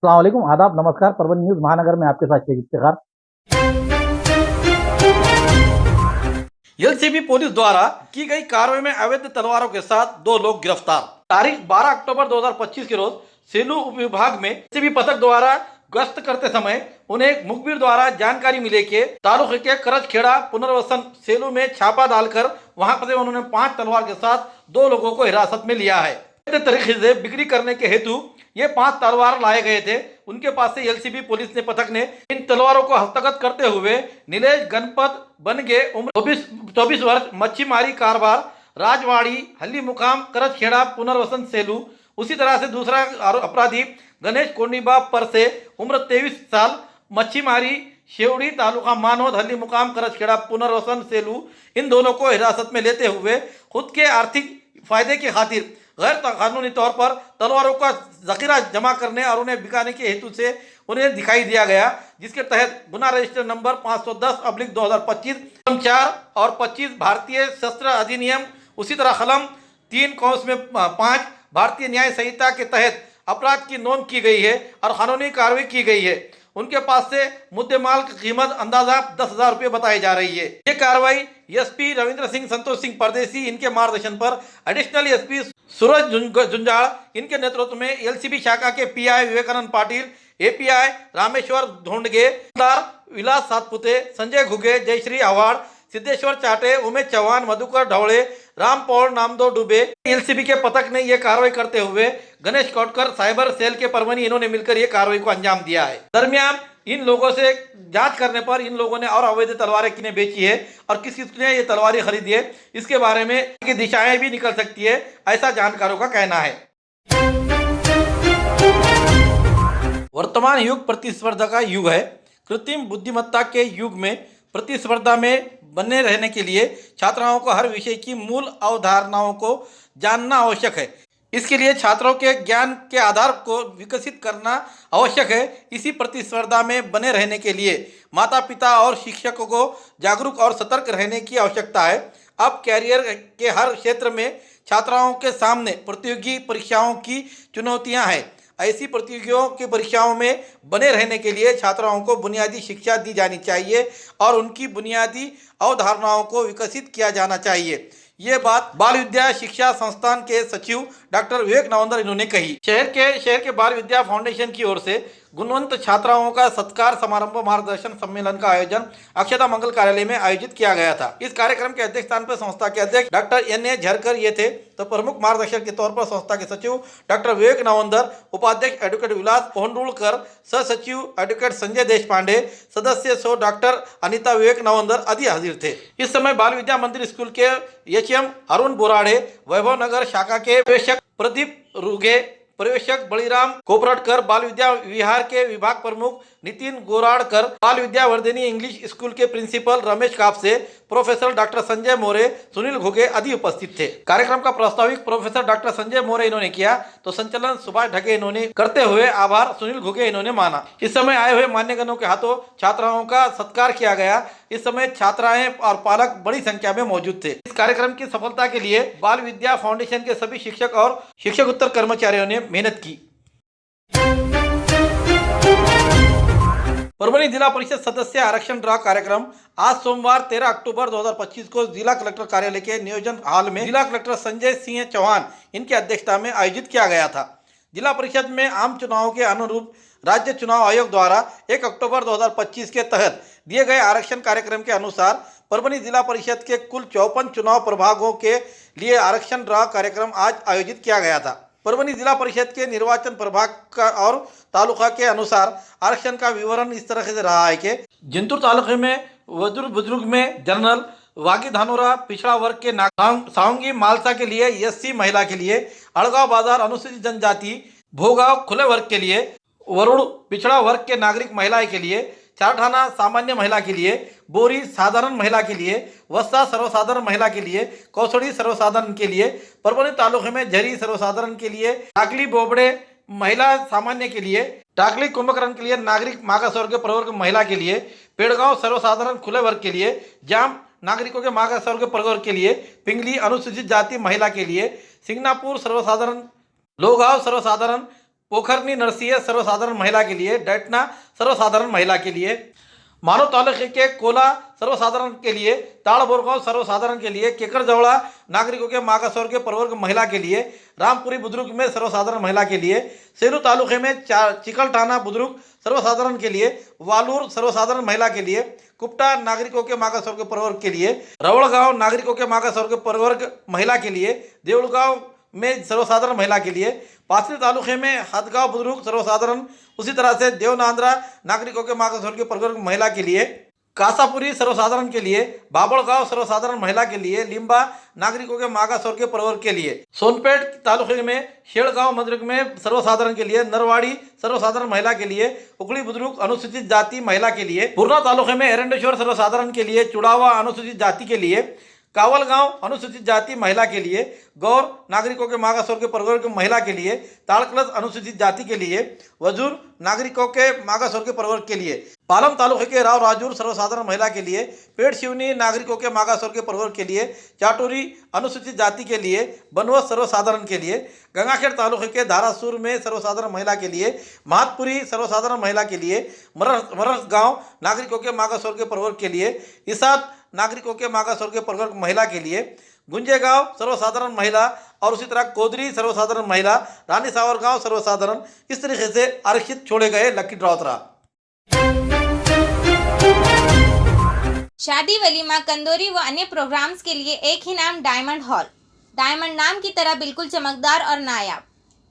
अस्सलाम वालेकुम, आदाब, नमस्कार। परभनी न्यूज़ महानगर में आपके साथ शेख इफ्तिखार। एलसीबी पुलिस द्वारा की गई कार्रवाई में अवैध तलवारों के साथ 2 लोग गिरफ्तार। तारीख 12 अक्टूबर 2025 के रोज सेलू उप विभाग में एलसीबी पथक द्वारा गश्त करते समय उन्हें एक मुखबिर द्वारा जानकारी मिले कि तालुके के करजखेड़ा पुनर्वसन सेलू में छापा डालकर वहां पर उन्होंने 5 तलवार के साथ 2 लोगों को हिरासत में लिया है। अवैध तरीके से बिक्री करने के हेतु ये 5 तलवार लाए गए थे। उनके पास से एलसीबी पुलिस ने पथक ने इन तलवारों को हस्तगत करते हुए नीलेश गणपत बनगे उम्र 24 वर्ष, मच्छी मारी कारोबार, राजवाड़ी, हल्ली मुकाम, करजखेड़ा पुनर्वसन सेलू। उसी तरह से दूसरा अपराधी गणेश कोंडीबा परसे उम्र 23 साल, मच्छी मारी, शेवड़ी, तालुका मानोद, हल्ली मुकाम, करजखेड़ा पुनर्वसन सेलू। इन दोनों को हिरासत में लेते हुए खुद के आर्थिक फायदे की खातिर गैर कानूनी तौर पर तलवारों का जखीरा जमा करने और उन्हें बिकाने के हेतु से उन्हें दिखाई दिया गया, जिसके तहत गुना रजिस्टर नंबर 510/2025 कलम 4 और 25 भारतीय शस्त्र अधिनियम, उसी तरह कलम 3(5) भारतीय न्याय संहिता के तहत अपराध की नोंद की गई है और कानूनी कार्रवाई की गई है। उनके पास से मुद्देमाल की कीमत अंदाजा 10,000 रुपये बताई जा रही है। ये कार्रवाई एसपी रविंद्र सिंह, संतोष सिंह परदेसी इनके मार्गदर्शन पर एडिशनल एसपी सूरज झुंझाड़ इनके नेतृत्व में एलसीबी शाखा के पीआई विवेकानंद पाटिल, एपीआई रामेश्वर धोंडगे, विलास सातपुते, संजय घुगे, जयश्री आवाड़, सिद्धेश्वर चाटे, उमेश चौहान, मधुकर ढवड़े, रामपौल, नामदो डुबे। एलसीबी के पथक ने यह कार्रवाई करते हुए गणेश कोटकर साइबर सेल के परभनी इन्होंने मिलकर यह कार्रवाई को अंजाम दिया है। दरमियान इन लोगों से जांच करने पर इन लोगों ने और अवैध तलवारें किन्हें बेची है और किस किसने ये तलवारें खरीदी है, इसके बारे में की दिशाएं भी निकल सकती है, ऐसा जानकारों का कहना है। वर्तमान युग प्रतिस्पर्धा का युग है। कृत्रिम बुद्धिमत्ता के युग में प्रतिस्पर्धा में बने रहने के लिए छात्राओं को हर विषय की मूल अवधारणाओं को जानना आवश्यक है। इसके लिए छात्रों के ज्ञान के आधार को विकसित करना आवश्यक है। इसी प्रतिस्पर्धा में बने रहने के लिए माता पिता और शिक्षकों को जागरूक और सतर्क रहने की आवश्यकता है। अब कैरियर के हर क्षेत्र में छात्राओं के सामने प्रतियोगी परीक्षाओं की चुनौतियां हैं। ऐसी प्रतियोगियों की परीक्षाओं में बने रहने के लिए छात्राओं को बुनियादी शिक्षा दी जानी चाहिए और उनकी बुनियादी अवधारणाओं को विकसित किया जाना चाहिए। ये बात बाल विद्या शिक्षा संस्थान के सचिव डॉक्टर विवेक नवंदर इन्होंने कही। शहर के बाल विद्या फाउंडेशन की ओर से गुणवंत छात्राओं का सत्कार समारोह मार्गदर्शन सम्मेलन का आयोजन अक्षता मंगल कार्यालय में आयोजित किया गया था। इस कार्यक्रम के अध्यक्ष स्थान पर संस्था के अध्यक्ष डॉक्टर NA झरकर ये थे, तो प्रमुख मार्गदर्शक के तौर पर संस्था के सचिव डॉक्टर विवेक नवंदर, उपाध्यक्ष एडवोकेट विलास पोहंडुलकर, सह सचिव एडवोकेट संजय देशपांडे, सदस्य सो डॉक्टर अनिता विवेक नवंदर आदि हाजिर थे। इस समय बाल विद्या मंदिर स्कूल के HM अरुण बोराड़े, वैभव नगर शाखा के पर्यवेक्षक प्रदीप रुगे, पर्यवेक्षक बलिराम कोपरटकर, बाल विद्या विहार के विभाग प्रमुख नितिन गोराड़कर, बाल विद्या वर्धिनी इंग्लिश स्कूल के principal Ramesh Kapse, professor doctor Sanjay More, Sunil Ghuge आदि उपस्थित थे। कार्यक्रम का प्रस्ताविक प्रोफेसर डॉक्टर संजय मोरे इन्होंने किया, तो संचालन सुभाष ढगे इन्होंने करते हुए आभार सुनील घुगे इन्होंने माना। इस समय आए हुए मान्यगणों के हाथों छात्राओं का सत्कार किया गया। इस समय छात्राएं और पालक बड़ी संख्या में मौजूद थे। इस कार्यक्रम की सफलता के लिए बाल विद्या फाउंडेशन के सभी शिक्षक और शिक्षकोत्तर कर्मचारियों ने मेहनत की। परभनी जिला परिषद सदस्य आरक्षण ड्रा कार्यक्रम आज सोमवार 13 अक्टूबर 2025 को जिला कलेक्टर कार्यालय के नियोजन हॉल में जिला कलेक्टर संजय सिंह चौहान इनकी अध्यक्षता में आयोजित किया गया था। जिला परिषद में आम चुनावों के अनुरूप राज्य चुनाव आयोग द्वारा 1 अक्टूबर 2025 के तहत दिए गए आरक्षण कार्यक्रम के अनुसार परभनी जिला परिषद के कुल 54 चुनाव प्रभागों के लिए आरक्षण ड्रा कार्यक्रम आज आयोजित किया गया था। परभनी जिला परिषद के निर्वाचन प्रभाग का और तालुका के अनुसार आरक्षण का विवरण इस तरह से रहा है कि जिंतूर तालुके में बुजुर्ग में जनरल, वागी धानोरा पिछड़ा वर्ग के सावंगी मालसा के लिए SC महिला के लिए, अड़गांव बाजार अनुसूचित जनजाति, भोगांव खुले वर्ग के लिए, वरुण पिछड़ा वर्ग के नागरिक महिला के लिए, चारठाना सामान्य महिला के लिए, बोरी साधारण महिला के लिए, वस्ता सर्वसाधारण महिला के लिए, कौसड़ी सर्वसाधारण के लिए, परभनी तालुके में झरी सर्वसाधारण के लिए, टाकली बोबड़े महिला सामान्य के लिए, टाकली कुंभकर्ण के लिए नागरिक मागास वर्ग प्रवर्ग महिला के लिए, पेड़गांव सर्वसाधारण खुले वर्ग के लिए, जाम नागरिकों के मागास वर्ग प्रवर्ग के लिए, पिंगली अनुसूचित जाति महिला के लिए, सिंगनापुर सर्वसाधारण, लोगांव सर्वसाधारण पोखरनी नरसिंह सर्वसाधारण महिला के लिए, डैटना सर्वसाधारण महिला के लिए, मानव तालुके के कोला सर्वसाधारण के लिए, ताड़बोरगांव सर्वसाधारण के लिए, केकरजवड़ा नागरिकों के मागासवर्गीय प्रवर्ग महिला के लिए, रामपुरी बुद्रुक में सर्वसाधारण महिला के लिए, सेलू तालुके में चिकलठाना बुद्रुक सर्वसाधारण के लिए, वालूर सर्वसाधारण महिला के लिए, कुपटा नागरिकों के मागासवर्गीय प्रवर्ग के लिए, रवड़गांव नागरिकों के मागासवर्गीय प्रवर्ग महिला के लिए, देवलगांव में सर्वसाधारण महिला के लिए, पाथरी तालुके में हदगांव बुद्रुक सर्वसाधारण, उसी तरह से देवनांद्रा नागरिकों के मागासवर्गीय प्रवर्ग महिला के लिए, कासापुरी सर्वसाधारण के लिए, बाबड़गांव सर्वसाधारण महिला के लिए, लिम्बा नागरिकों के मागासवर्गीय प्रवर्ग के लिए, सोनपेट तालुके में शेड़गांव मंदिर में सर्वसाधारण के लिए, नरवाड़ी सर्वसाधारण महिला के लिए, उकड़ी बुद्रुक अनुसूचित जाति महिला के लिए, पूर्णा तालुके में एरंडेश्वर सर्वसाधारण के लिए, चुड़ावा अनुसूचित जाति के लिए, कावलगांव अनुसूचित जाति महिला के लिए, गौर नागरिकों के मागासवर्गीय प्रवर्ग महिला के लिए, ताड़कलस अनुसूचित जाति के लिए, वजूर नागरिकों के मागासवर्गीय प्रवर्ग के लिए, पालम तालुके के राव राजूर सर्वसाधारण महिला के लिए, पेड़ शिवनी नागरिकों के मागासवर्गीय प्रवर्ग के लिए, चाटोरी अनुसूचित जाति के लिए, बनवस सर्वसाधारण के लिए, गंगाखेड़ तालुके के धारासुर में सर्वसाधारण महिला के लिए, महतपुरी सर्वसाधारण महिला के लिए, मरस गाँव नागरिकों के मागासवर्गीय प्रवर्ग के लिए, इसाद नागरिकों के मागासवर्गीय प्रवर्ग महिला के लिए, गुंजेगांव सर्वसाधारण महिला और उसी तरह कोदरी सर्वसाधारण महिला, रानी सावरगांव सर्वसाधारण, इस तरीके से आरक्षित छोड़े गए लकी ड्रॉ। शादी वलीमा, कंदोरी व अन्य प्रोग्राम्स के लिए एक ही नाम, डायमंड हॉल। डायमंड नाम की तरह बिल्कुल चमकदार और नायाब,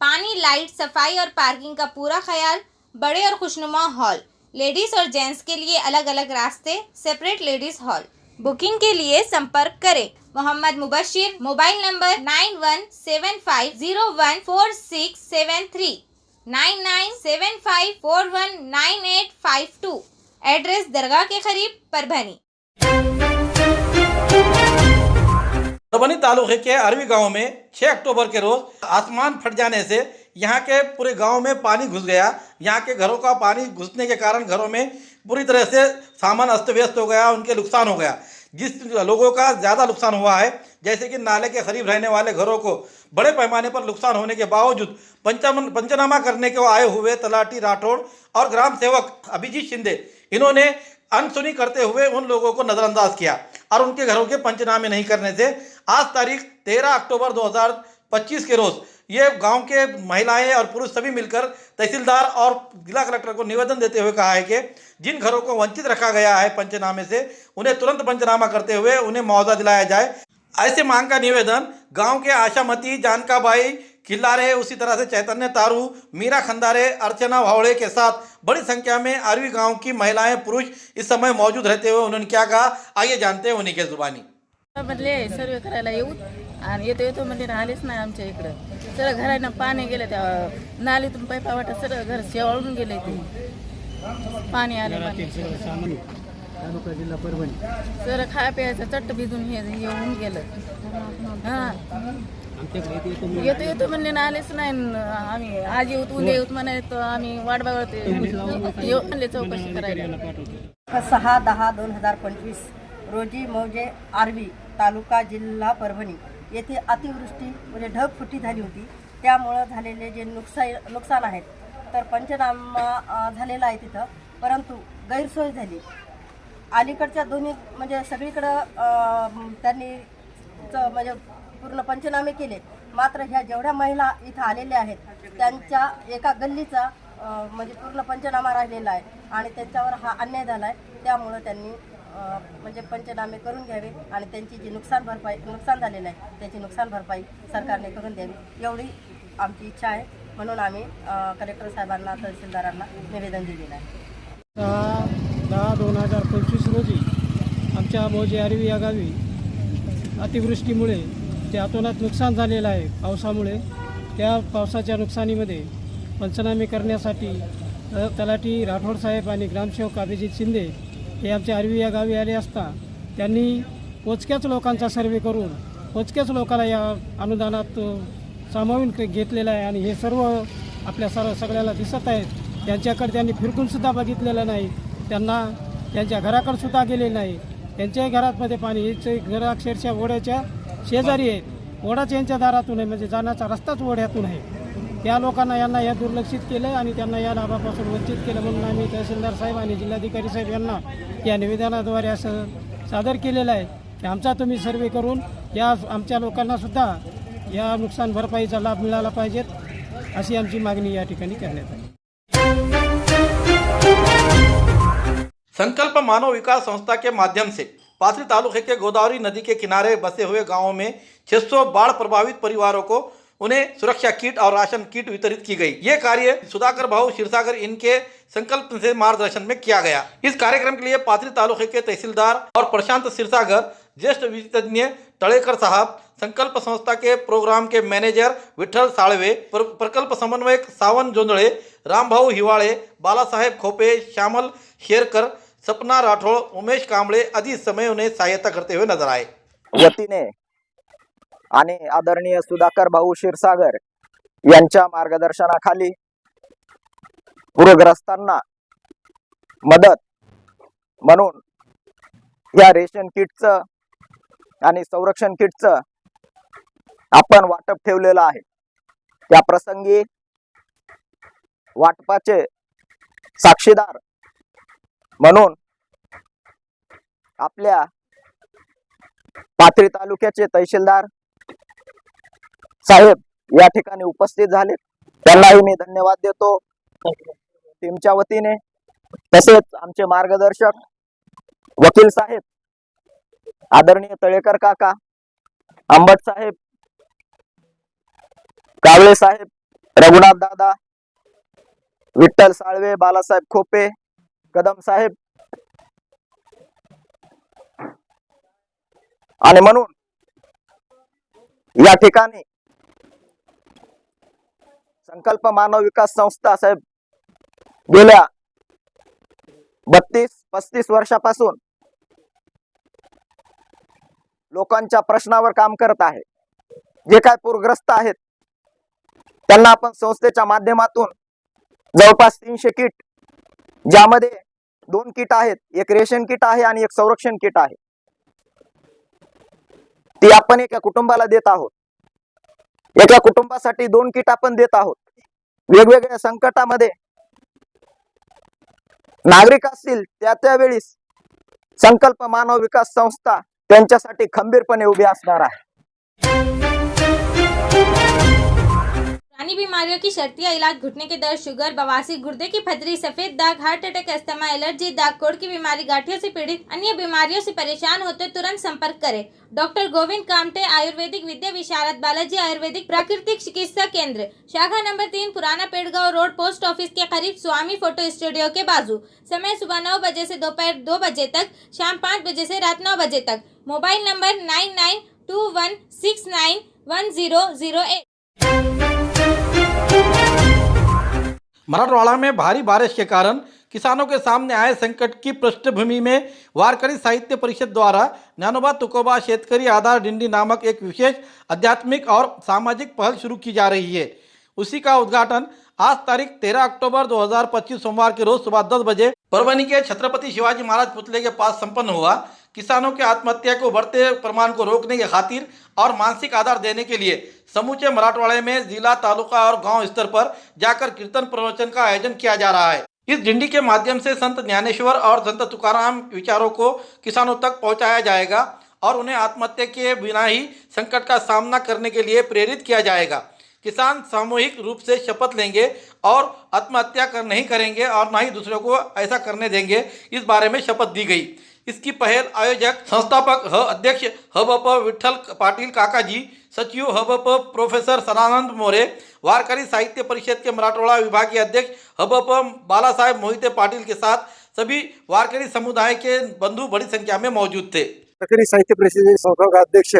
पानी, लाइट, सफाई और पार्किंग का पूरा ख्याल, बड़े और खुशनुमा हॉल, लेडीज और जेंट्स के लिए अलग अलग रास्ते, सेपरेट लेडीज हॉल। बुकिंग के लिए संपर्क करें Mohammad Mubashir, mobile number 9175014673, 9975419852, address दरगाह के करीब, परभनी। परभनी तालुके के अरवी गांव में 6 अक्टूबर के रोज आसमान फट जाने से यहाँ के पूरे गांव में पानी घुस गया। यहाँ के घरों का पानी घुसने के कारण घरों में पूरी तरह से सामान अस्त व्यस्त हो गया, उनके नुकसान हो गया। जिस लोगों का ज़्यादा नुकसान हुआ है, जैसे कि नाले के करीब रहने वाले घरों को बड़े पैमाने पर नुकसान होने के बावजूद पंचनामा करने को आए हुए तलाटी राठौड़ और ग्राम सेवक अभिजीत शिंदे, इन्होंने अनसुनी करते हुए उन लोगों को नज़रअंदाज किया और उनके घरों के पंचनामे नहीं करने से आज तारीख 13 अक्टूबर 2025 के रोज़ ये गांव के महिलाएं और पुरुष सभी मिलकर तहसीलदार और जिला कलेक्टर को निवेदन देते हुए कहा है कि जिन घरों को वंचित रखा गया है पंचनामे से, उन्हें तुरंत पंचनामा करते हुए उन्हें मुआवजा दिलाया जाए। ऐसे मांग का निवेदन गांव के आशामती, जानकाबाई खिल्लारे, उसी तरह से चैतन्य तारू, मीरा खंदारे, अर्चना भावड़े के साथ बड़ी संख्या में अरवी गांव की महिलाएं, पुरुष इस समय मौजूद रहते हुए उन्होंने क्या कहा, आइए जानते हैं उन्हीं के जुबानी। म्हणले सर्वे करायला येऊ आणि येतो म्हणजे राहिलेच नाही आमच्या इकडं, सर घरांना पाणी गेलं, त्या नालीतून पाईपा वाटा सर घर शेवाळून गेले, ते पाणी आले, जिल्हा परभणी सर खाय प्यायचं चट्ट भिजून हे येऊन गेलं। हां येतो म्हणले ना आलेच नाही, आम्ही आज येऊत उद्या येऊत म्हणाले, आम्ही वाट बघत येऊ म्हणले चौकशी करायला। 6/10/2025 रोजी मौजे आर्वी तालुका जिल्हा परभणी येथे अतिवृष्टी म्हणजे ढगफुटी झाली होती। त्यामुळं झालेले जे नुकसान आहेत तर पंचनामा झालेला आहे तिथं, परंतु गैरसोय झाली। अलीकडच्या दोन्ही म्हणजे सगळीकडं त्यांनी म्हणजे पूर्ण पंचनामे केले, मात्र ह्या जेवढ्या महिला इथं आलेल्या आहेत त्यांच्या एका गल्लीचा म्हणजे पूर्ण पंचनामा राहिलेला आहे आणि त्यांच्यावर हा अन्याय झाला आहे। त्यामुळं त्यांनी म्हणजे पंचनामे करून घ्यावे आणि त्यांची जी नुकसान झालेलं आहे त्याची नुकसान भरपाई सरकारने करून द्यावी, एवढी आमची इच्छा आहे। म्हणून आम्ही कलेक्टर साहेबांना, तहसीलदारांना निवेदन दिलेलं आहे। 6/10/2025 रोजी आमच्या मौजे आर्वी या गावी अतिवृष्टीमुळे ते अतोनात नुकसान झालेलं आहे पावसामुळे। त्या पावसाच्या नुकसानीमध्ये पंचनामे करण्यासाठी तलाठी राठोड साहेब आणि ग्रामसेवक अभिजित शिंदे हे आमच्या आर्वी या गावी आले असता त्यांनी पोचक्याच लोकांचा सर्वे करून पोचक्याच लोकांना या अनुदानात सामावून घेतलेलं आहे आणि हे सर्व आपल्या सगळ्याला दिसत आहेत। त्यांच्याकडे त्यांनी फिरकूनसुद्धा बघितलेलं नाही, त्यांना त्यांच्या घराकडंसुद्धा गेलेलं नाही। त्यांच्याही घरामध्ये पाणी, हे घर अक्षरशः ओढ्याच्या शेजारी आहेत, ओढाच यांच्या दारातून आहे, म्हणजे जाण्याचा रस्ताच ओढ्यातून आहे। त्या लोकांना यांना या दुर्लक्षित केलं आणि त्यांना या लाभापासून वंचित केलं म्हणून आम्ही तहसीलदार साहेब आणि जिल्हाधिकारी साहेब यांना या निवेदनाद्वारे असं सादर केलेलं आहे की आमचा तुम्ही सर्वे करून या आमच्या लोकांनासुद्धा या नुकसान भरपाईचा लाभ मिळाला पाहिजेत अशी आमची मागणी या ठिकाणी करण्यात आली। संकल्प मानव विकास संस्था के माध्यम से पाथरी तालुके के गोदावरी नदी के किनारे बसे हुए गांवों में 600 बाढ़ प्रभावित परिवारों को उन्हें सुरक्षा किट और राशन किट वितरित की गई। ये कार्य सुधाकर भाऊ क्षीरसागर इनके संकल्प से मार्गदर्शन में किया गया। इस कार्यक्रम के लिए पाथरी तालुके के तहसीलदार और प्रशांत क्षीरसागर, ज्येष्ठ विधिज्ञ तळेकर साहब, संकल्प संस्था के प्रोग्राम के मैनेजर विठ्ठल साळवे, प्रकल्प समन्वयक सावन जोंधळे, रामभाऊ हिवाळे, बालासाहेब खोपे, श्यामल शेरकर, सपना राठौड़, उमेश कांबळे आदि इस समय उन्हें सहायता करते हुए नजर आए। वतीने आणि आदरणीय सुधाकर भाऊ क्षीरसागर यांच्या मार्गदर्शनाखाली पूरग्रस्तांना मदत म्हणून या रेशन किटचं आणि संरक्षण किटचं आपण वाटप ठेवलेलं आहे। त्या प्रसंगी वाटपाचे साक्षीदार म्हणून आपल्या पाथरी तालुक्याचे तहसीलदार साहेब या ठिकाणी उपस्थित झाले, त्यांनाही मी धन्यवाद देतो टीमच्या वतीने। तसेच आमचे मार्गदर्शक वकील साहेब, आदरणीय तळेकर काका, आंबट साहेब, कावळे साहेब, रघुनाथ दादा, विठ्ठल साळवे, बालासाहेब खोपे, कदम साहेब आणि म्हणून या ठिकाणी संकल्प मानव विकास संस्था साहेब गेल्या 32-35 वर्षापासून लोकांच्या प्रश्नावर काम करत आहे। जे काय पूरग्रस्त आहेत त्यांना आपण संस्थेच्या माध्यमातून जवळपास 300 किट, ज्यामध्ये 2 किट आहेत, एक रेशन किट आहे आणि एक संरक्षण किट आहे, ती आपण एका कुटुंबाला देत आहोत। एका कुटुंबासाठी 2 किट आपण देत आहोत। वेगवेगळ्या संकटामध्ये नागरिक असतील त्यावेळी संकल्प मानव विकास संस्था त्यांच्यासाठी खंबीरपणे उभी असणार आहे। पुरानी बीमारियों की शर्तिया इलाज, घुटने के दर्द, शुगर, बवासीर, गुर्दे की पथरी, सफेद दाग, हार्ट अटैक, अस्थमा, एलर्जी, दाग कोड़ की बीमारी, गांठियों से पीड़ित अन्य बीमारियों से परेशान होते तुरंत संपर्क करें। डॉक्टर गोविंद कामटे, आयुर्वेदिक विद्या विशारद, बालाजी आयुर्वेदिक प्राकृतिक चिकित्सा केंद्र, शाखा नंबर 3, पुराना पेड़गांव रोड, पोस्ट ऑफिस के करीब, स्वामी फोटो स्टूडियो के बाजू। समय सुबह 9 बजे से दोपहर 2 बजे तक, शाम 5 बजे से रात 9 बजे तक। Mobile number 9921691008। मराठवाड़ा में भारी बारिश के कारण किसानों के सामने आए संकट की पृष्ठभूमि में वारकरी साहित्य परिषद द्वारा ज्ञानोबा तुकोबा शेतकरी आधार डिंडी नामक एक विशेष आध्यात्मिक और सामाजिक पहल शुरू की जा रही है। उसी का उद्घाटन आज तारीख 13 अक्टूबर 2025 सोमवार के रोज सुबह 10 बजे परभनी के छत्रपति शिवाजी महाराज पुतले के पास संपन्न हुआ। किसानों के आत्महत्या को बढ़ते प्रमाण को रोकने की खातिर और मानसिक आधार देने के लिए समूचे मराठवाड़े में जिला, तालुका और गांव स्तर पर जाकर कीर्तन प्रवचन का आयोजन किया जा रहा है। इस डिंडी के माध्यम से संत ज्ञानेश्वर और संत तुकाराम विचारों को किसानों तक पहुंचाया जाएगा और उन्हें आत्महत्या के बिना ही संकट का सामना करने के लिए प्रेरित किया जाएगा। किसान सामूहिक रूप से शपथ लेंगे और आत्महत्या नहीं करेंगे और न ही दूसरों को ऐसा करने देंगे, इस बारे में शपथ दी गई। इसकी पहल आयोजक संस्थापक अध्यक्ष हबप विठ्ठल पाटिल काकाजी, सचिव हबप प्रोफेसर सदानंद मोरे, वारकरी साहित्य परिषद के मराठवाड़ा विभागीय अध्यक्ष हबप बालासाहेब मोहिते पाटिल के साथ सभी वारकरी समुदाय के बंधु बड़ी संख्या में मौजूद थे। वारकरी साहित्य परिषदेचे संस्थापक अध्यक्ष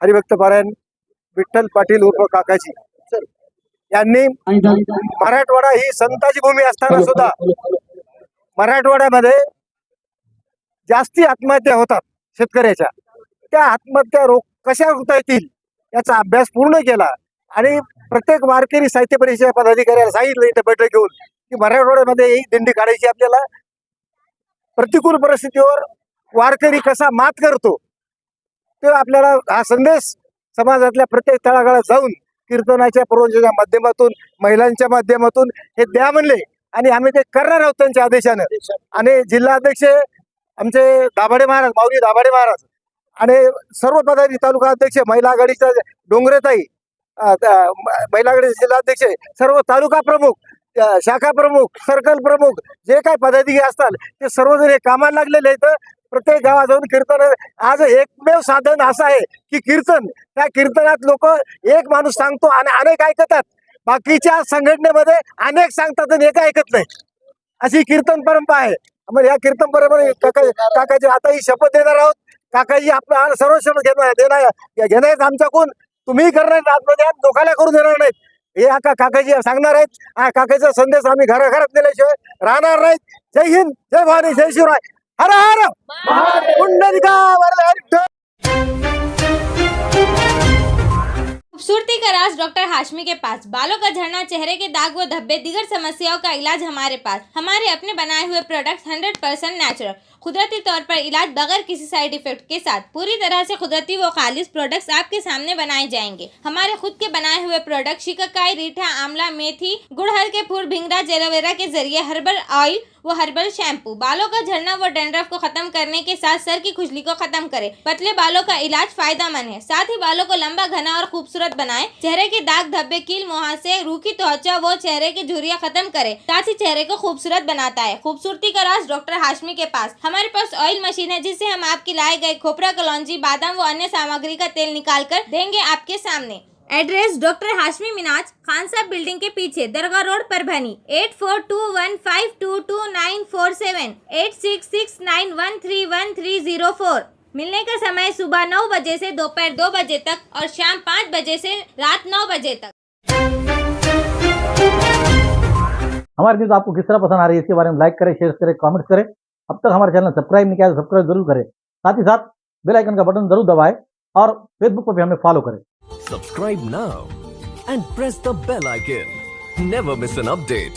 हरिभक्त पारायण विठ्ठल पाटील उर्फ काकाजी यांनी मराठवाडा ही संताची भूमी असताना सुद्धा मराठवाड्यामध्ये जास्ती आत्महत्या होतात शेतकऱ्याच्या, त्या आत्महत्या कशा रोखता येतील याचा अभ्यास पूर्ण केला आणि प्रत्येक वारकरी साहित्य परिषदेच्या पदाधिकाऱ्याला सांगितलं इथे बैठक घेऊन की मराठवाड्यामध्ये ही दिंडी काढायची, आपल्याला प्रतिकूल परिस्थितीवर वारकरी कसा मात करतो ते आपल्याला हा संदेश समाजातल्या प्रत्येक तळागाळात जाऊन कीर्तनाच्या प्रवचनाच्या माध्यमातून, महिलांच्या माध्यमातून हे द्या म्हणले आणि आम्ही ते करणार आहोत त्यांच्या आदेशानं. आणि जिल्हाध्यक्ष आमचे दाभाडे महाराज, माऊली दाभाडे महाराज आणि सर्व पदाधिकारी, तालुका अध्यक्ष, महिला आघाडीच्या डोंगरेताई, महिला आघाडीचे जिल्हाध्यक्ष, सर्व तालुका प्रमुख, शाखा प्रमुख, सर्कल प्रमुख, जे काही पदाधिकारी असतात ते सर्वजण हे कामाला लागलेले आहेत. प्रत्येक गावात जाऊन कीर्तन, आज एकमेव साधन असं आहे की कीर्तन. त्या कीर्तनात लोक एक माणूस सांगतो आणि अनेक ऐकतात. बाकीच्या संघटनेमध्ये अनेक सांगतात आणि एक ऐकत नाही, अशी कीर्तन परंपरा आहे. मग या कीर्तन परंपरा काकाजी आता ही शपथ देणार आहोत. काकाजी आपला सर्व शपथ घेणार आमच्याकडून. तुम्ही करणार आतमध्ये, लोकांना करून देणार नाहीत, हे काकाजी सांगणार आहेत. काकाचा संदेश आम्ही घराघरात नेल्याशिवाय राहणार नाहीत. जय हिंद, जय भवानी, जय शिवराय, हर हर पुंडलिका वरद हरी. खूबसूरती का राज डॉक्टर हाशमी के पास। बालों का झड़ना, चेहरे के दाग व धब्बे, दीगर समस्याओं का इलाज हमारे पास। हमारे अपने बनाए हुए प्रोडक्ट्स 100% नेचुरल, कुदरती तौर पर इलाज बगैर किसी साइड इफेक्ट के साथ। पूरी तरह से कुदरती व खालिश प्रोडक्ट्स आपके सामने बनाए जाएंगे। हमारे खुद के बनाए हुए प्रोडक्ट शिकाकाई, रीठा, आंवला, मेथी, गुड़हल के फूल, भिंगरा, एलोवेरा के जरिए हर्बल ऑयल वो हर्बल शैम्पू बालों का झड़ना व डैंड्रफ को खत्म करने के साथ सर की खुजली को खत्म करे। पतले बालों का इलाज फायदेमंद है, साथ ही बालों को लंबा, घना और खूबसूरत बनाए। चेहरे के दाग धब्बे, कील, मुहासे, रूखी त्वचा वो चेहरे की झुर्रियां खत्म करे, साथ ही चेहरे को खूबसूरत बनाता है। खूबसूरती का राज डॉक्टर हाशमी के पास। हमारे पास ऑयल मशीन है जिससे हम आपकी लाए गए खोपरा, कलौंजी, बादाम व अन्य सामग्री का तेल निकाल कर देंगे आपके सामने। एड्रेस डॉक्टर हाशमी मिनाज, खान साहब बिल्डिंग के पीछे, दरगाह रोड, परभणी। 8421522947, 8669131304। मिलने का समय सुबह 9 बजे से दोपहर 2 बजे तक और शाम 5 बजे से रात 9 बजे तक। हमारी न्यूज़ आपको किस तरह पसंद आ रही है इसके बारे में लाइक करें, शेयर करें, कमेंट्स करें। अब तक हमारे चैनल सब्सक्राइब नहीं किया तो सब्सक्राइब जरूर करें, साथ ही साथ बेल आइकन का बटन जरूर दबाएं और फेसबुक पर भी हमें फॉलो करें। Subscribe now and press the bell icon. Never miss an update.